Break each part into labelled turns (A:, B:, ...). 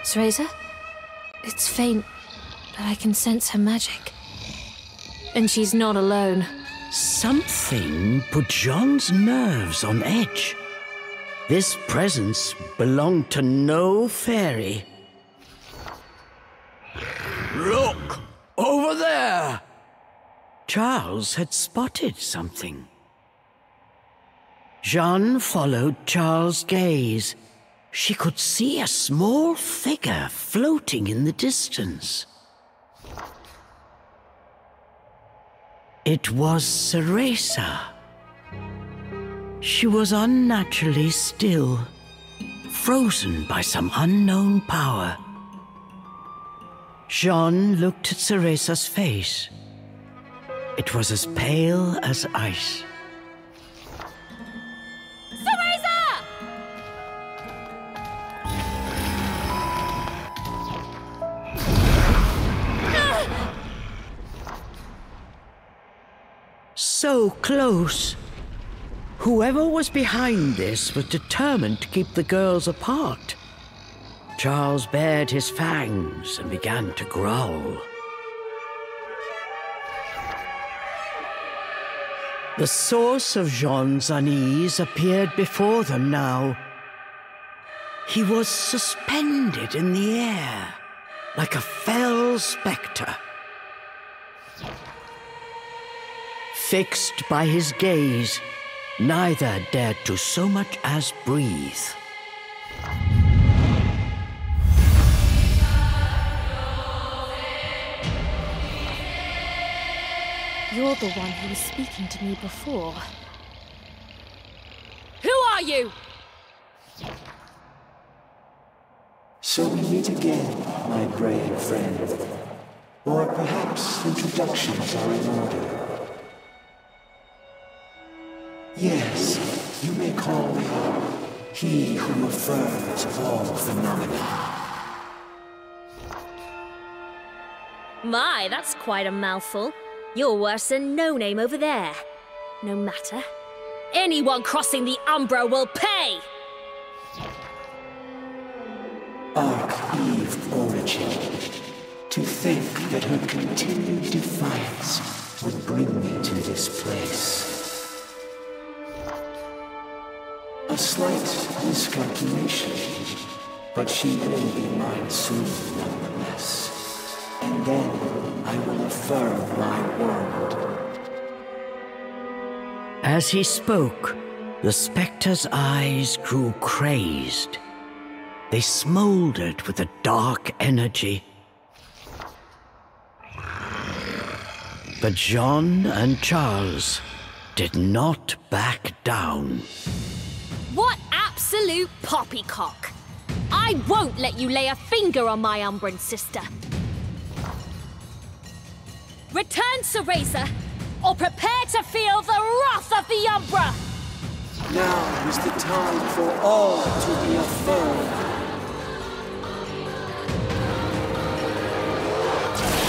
A: Cereza? It's faint, but I can sense her magic. And she's not alone.
B: Something put Jeanne's nerves on edge. This presence belonged to no fairy. Look! Over there! Charles had spotted something. Jeanne followed Charles' gaze. She could see a small figure floating in the distance. It was Cereza. She was unnaturally still, frozen by some unknown power. Jeanne looked at Cereza's face. It was as pale as ice.
A: Cereza!
B: So close. Whoever was behind this was determined to keep the girls apart. Charles bared his fangs and began to growl. The source of Jeanne's unease appeared before them now. He was suspended in the air, like a fell spectre. Fixed by his gaze, neither dared to so much as breathe.
A: You're the one who was speaking to me before. Who are you?
C: So we meet again, my brave friend. Or perhaps introductions are in order. Yes, you may call me he who affirms all phenomena.
D: My, that's quite a mouthful. You're worse than No Name over there. No matter. Anyone crossing the Umbra will pay!
C: Arch-Eve origin. To think that her continued defiance would bring me to this place. A slight miscalculation, but she will be mine soon nonetheless. And then I will affirm my word.
B: As he spoke, the spectre's eyes grew crazed. They smoldered with a dark energy. But Jeanne and Charles did not back down.
D: What absolute poppycock! I won't let you lay a finger on my Umbran sister. Return, Cereza, or prepare to feel the wrath of the Umbra!
C: Now is the time for all to be affirmed.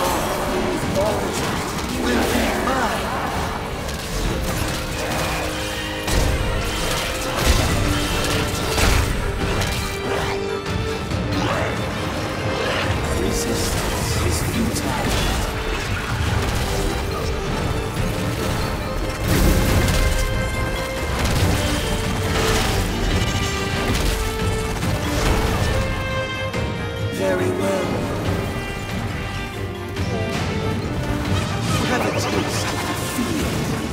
C: Arch-Eve origin will be mine. Resistance is futile. Very well. Have a taste of the fear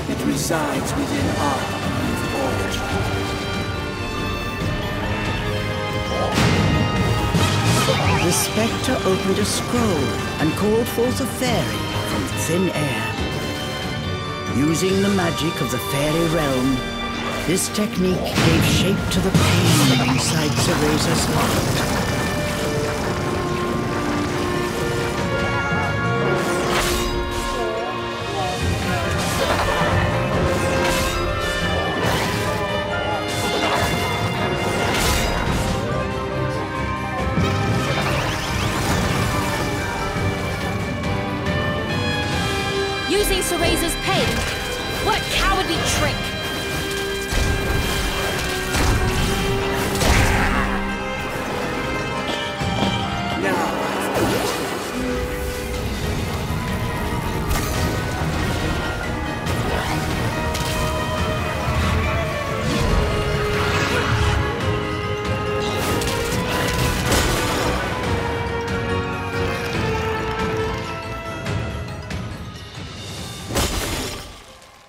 C: that resides within Arch-Eve origin.
B: The spectre opened a scroll and called forth a fairy from thin air. Using the magic of the fairy realm, this technique gave shape to the pain inside Cereza's heart.
D: Using Cereza's pain? What a cowardly trick!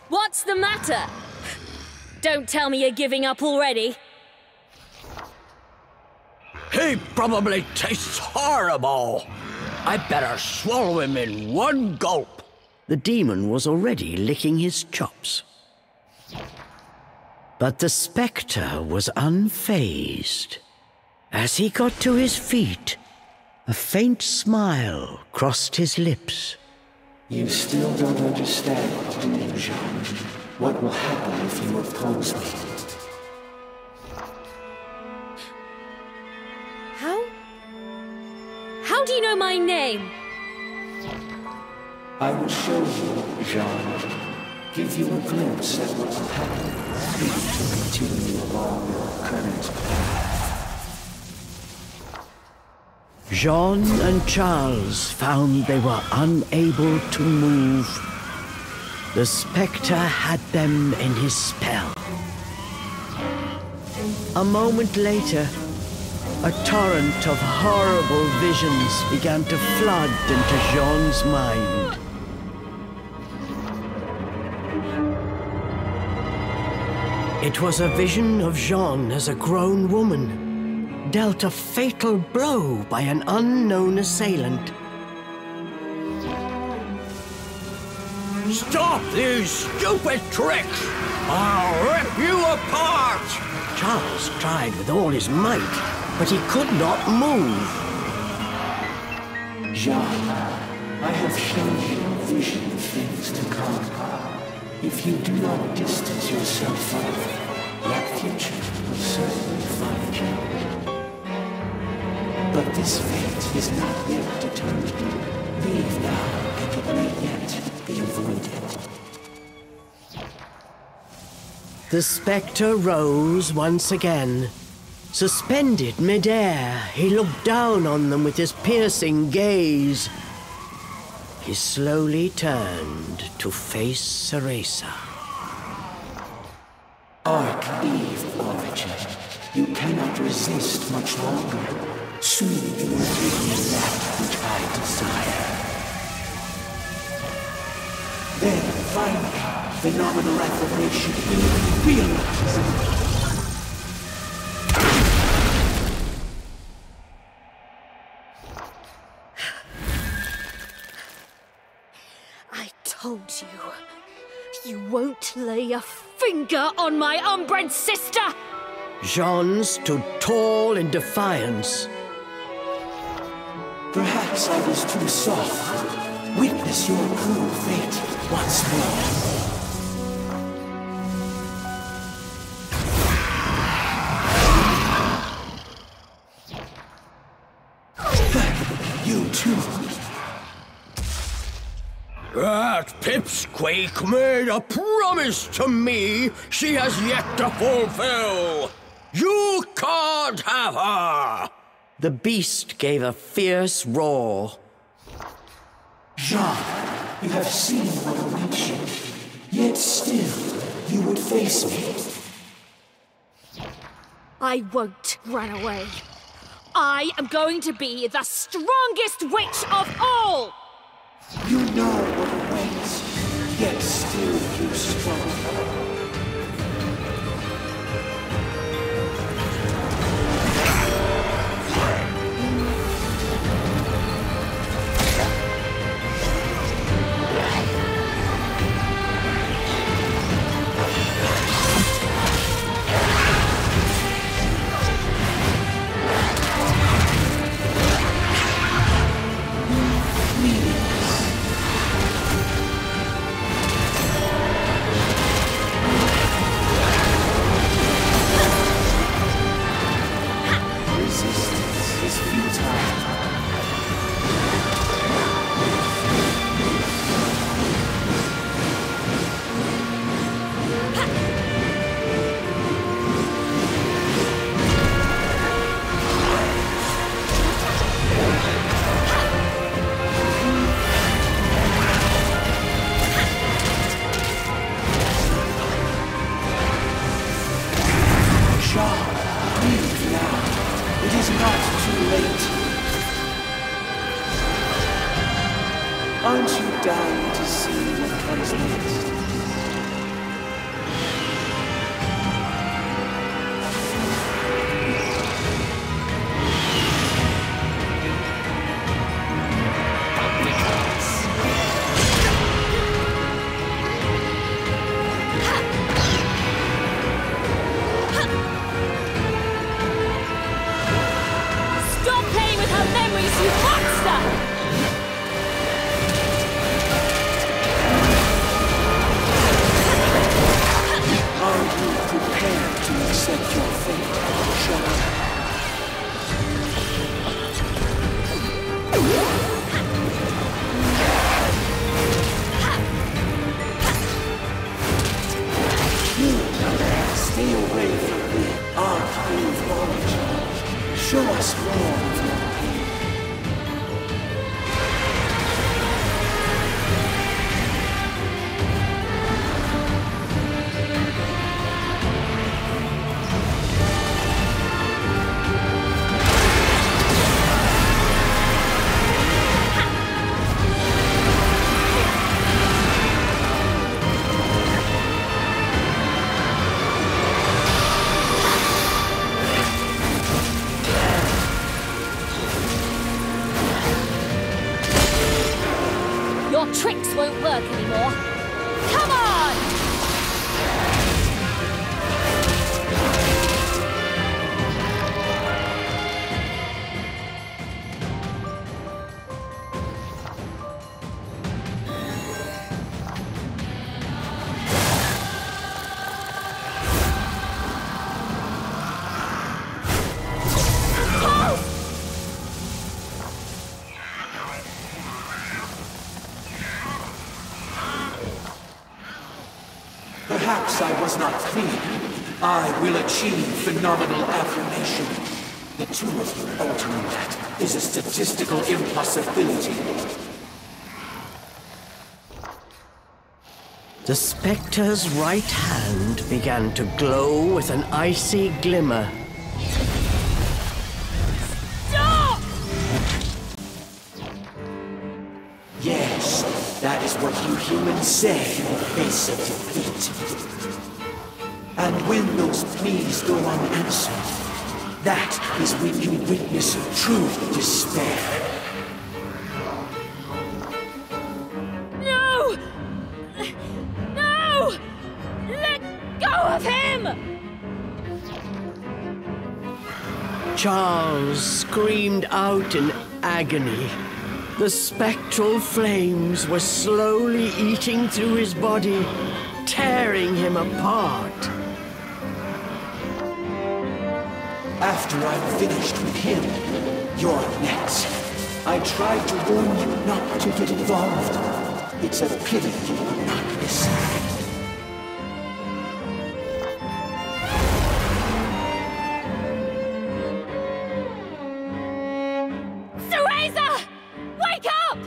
D: What's the matter? Don't tell me you're giving up already.
E: He probably tastes horrible. I better swallow him in one gulp.
B: The demon was already licking his chops. But the spectre was unfazed. As he got to his feet, a faint smile crossed his lips.
C: You still don't understand, do you, Jeanne? What will happen if you oppose me?
D: How do you know my name?
C: I will show you, Jeanne. Give you a glimpse at what will happen if you continue along your current path.
B: Jeanne and Charles found they were unable to move. The spectre had them in his spell. A moment later, a torrent of horrible visions began to flood into Jeanne's mind. It was a vision of Jeanne as a grown woman, dealt a fatal blow by an unknown assailant.
E: Stop these stupid tricks! I'll rip you apart!
B: Charles tried with all his might, but he could not move.
C: Jeanne, I have shown you a vision of things to come. If you do not distance yourself from it, that future will certainly find you. But this fate is not yet determined. Leave now, and it may yet be avoided.
B: The spectre rose once again. Suspended mid-air, he looked down on them with his piercing gaze. He slowly turned to face Cereza.
C: Arch-Eve origin. You cannot resist much longer. Soon you will give me that which I desire. Then, finally, phenomenal affirmation will be realized.
D: Told you. You won't lay a finger on my unbred sister!
B: Jeanne stood tall in defiance.
C: Perhaps I was too soft. Witness your cruel fate once more. You too.
E: That pipsqueak made a promise to me she has yet to fulfill. You can't have her!
B: The beast gave a fierce roar.
C: Jeanne, you have seen what awaits you, yet still you would face me.
D: I won't run away. I am going to be the strongest witch of all!
C: You know what awaits, yet still you struggle. Stay away from the archive origin. Show us more of your pain.
D: Your tricks won't work anymore. Come on!
C: Perhaps I was not clear. I will achieve phenomenal affirmation. The two of you altering that is a statistical impossibility.
B: The spectre's right hand began to glow with an icy glimmer.
D: Stop!
C: Yes, that is what you humans say in the face of defeat. And when those pleas go unanswered, that is when you witness true despair.
D: No! No! Let go of him!
B: Charles screamed out in agony. The spectral flames were slowly eating through his body, tearing him apart.
C: After I'm finished with him, you're next. I tried to warn you not to get involved. It's a pity you will not listen.
D: Cereza! Wake up!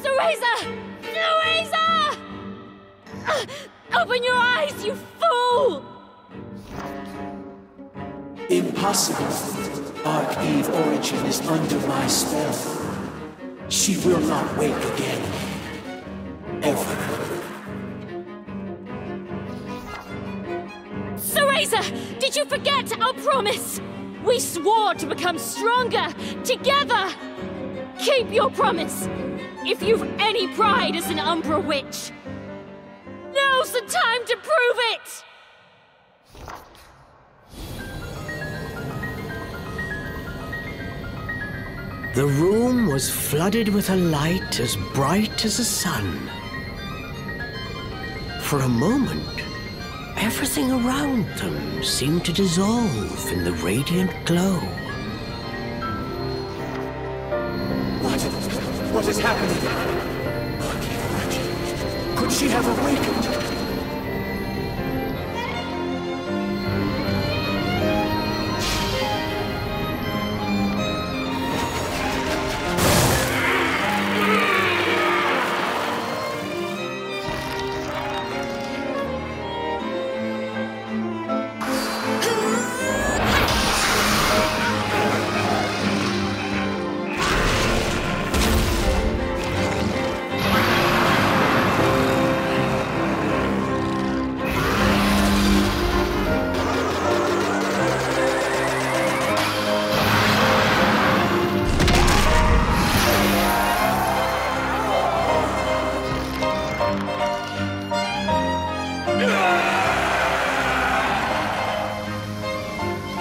D: Cereza! Cereza! Open your eyes, you fool!
C: Impossible. Arch-Eve Origin is under my spell. She will not wake again. Ever.
D: Cereza! Did you forget our promise? We swore to become stronger, together! Keep your promise, if you've any pride as an Umbra witch. Now's the time to prove it!
B: The room was flooded with a light as bright as the sun. For a moment, everything around them seemed to dissolve in the radiant glow.
C: What is happening? Could she have awakened?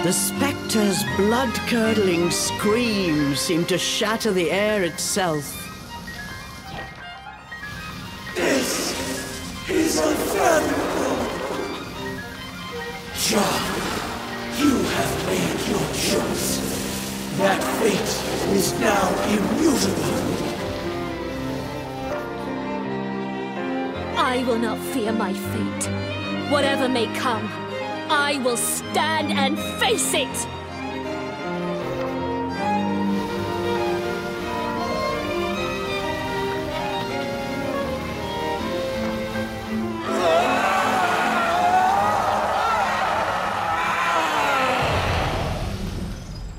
B: The spectre's blood-curdling scream seemed to shatter the air itself.
C: This is unfathomable. Jeanne, you have made your choice. That fate is now immutable.
D: I will not fear my fate. Whatever may come, I will stand and face it!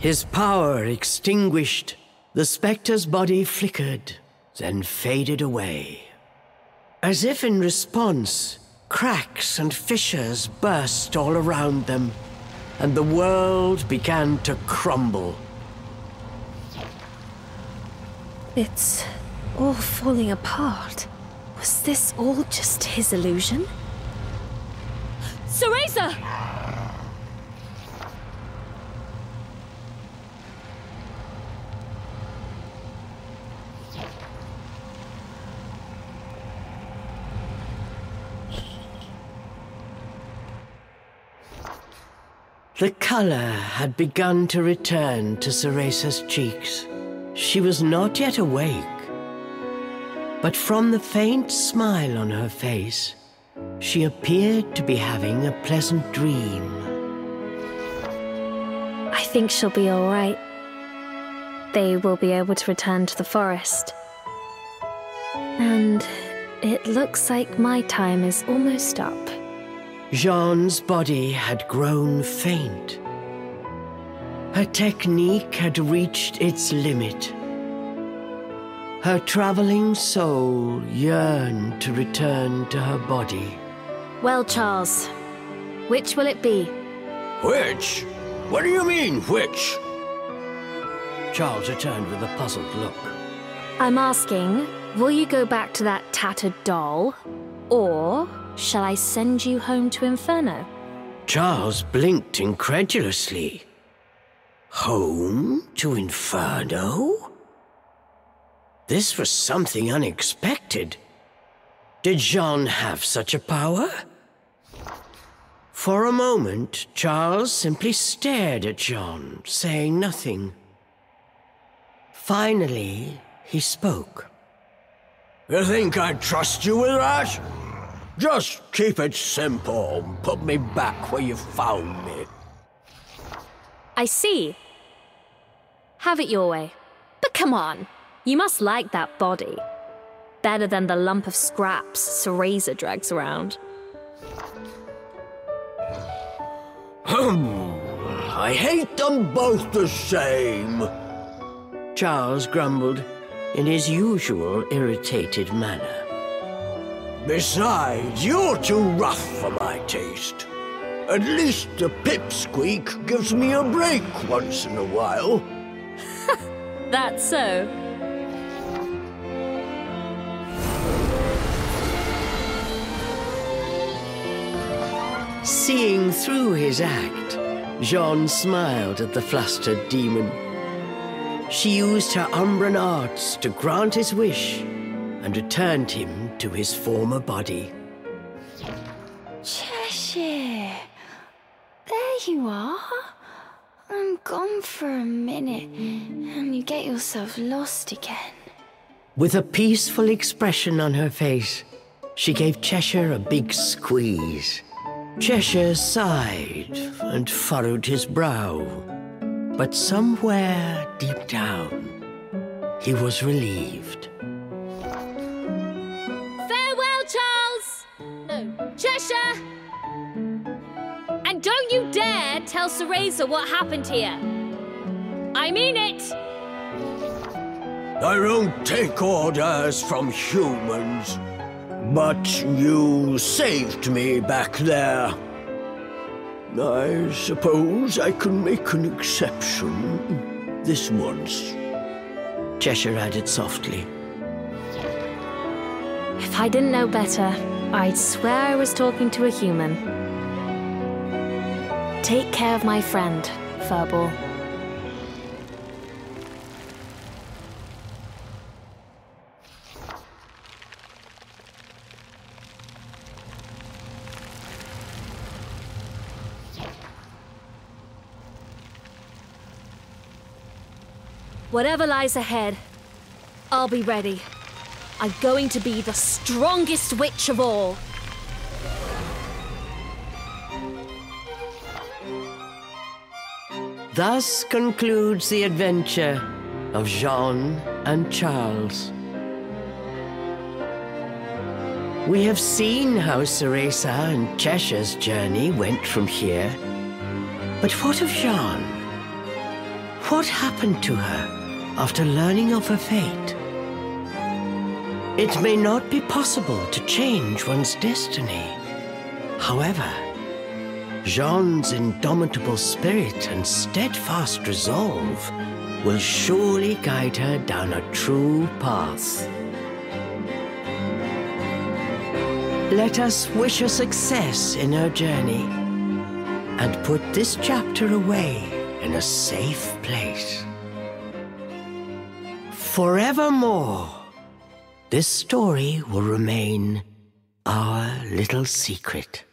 B: His power extinguished, the spectre's body flickered, then faded away. As if in response, cracks and fissures burst all around them, and the world began to crumble.
A: It's all falling apart. Was this all just his illusion?
D: Cereza!
B: The color had begun to return to Cereza's cheeks. She was not yet awake, but from the faint smile on her face, she appeared to be having a pleasant dream.
A: I think she'll be all right. They will be able to return to the forest. And it looks like my time is almost up.
B: Jeanne's body had grown faint. Her technique had reached its limit. Her traveling soul yearned to return to her body.
A: Well, Charles, which will it be?
E: Which? What do you mean, which?
B: Charles returned with a puzzled look.
A: I'm asking, will you go back to that tattered doll, or shall I send you home to Inferno?
B: Charles blinked incredulously. Home to Inferno? This was something unexpected. Did Jeanne have such a power? For a moment, Charles simply stared at Jeanne, saying nothing. Finally, he spoke.
E: You think I'd trust you with that? Just keep it simple and put me back where you found me.
A: I see. Have it your way. But come on, you must like that body. Better than the lump of scraps Cereza drags around.
E: I hate them both the same.
B: Charles grumbled in his usual irritated manner.
E: Besides, you're too rough for my taste. At least the pipsqueak gives me a break once in a while.
A: That's so.
B: Seeing through his act, Jeanne smiled at the flustered demon. She used her Umbran arts to grant his wish and returned him to his former body.
F: Cheshire, there you are. I'm gone for a minute, and you get yourself lost again.
B: With a peaceful expression on her face, she gave Cheshire a big squeeze. Cheshire sighed and furrowed his brow, but somewhere deep down, he was relieved.
D: Farewell, Charles! No, Cheshire! And don't you dare tell Cereza what happened here. I mean it!
E: I don't take orders from humans. But you saved me back there. I suppose I can make an exception this once.
B: Cheshire added softly.
A: If I didn't know better, I'd swear I was talking to a human. Take care of my friend, Furball.
D: Whatever lies ahead, I'll be ready.
A: I'm going to be the strongest witch of all.
B: Thus concludes the adventure of Jeanne and Charles. We have seen how Cereza and Cheshire's journey went from here. But what of Jeanne? What happened to her after learning of her fate? It may not be possible to change one's destiny. However, Jeanne's indomitable spirit and steadfast resolve will surely guide her down a true path. Let us wish her success in her journey and put this chapter away in a safe place. Forevermore, this story will remain our little secret.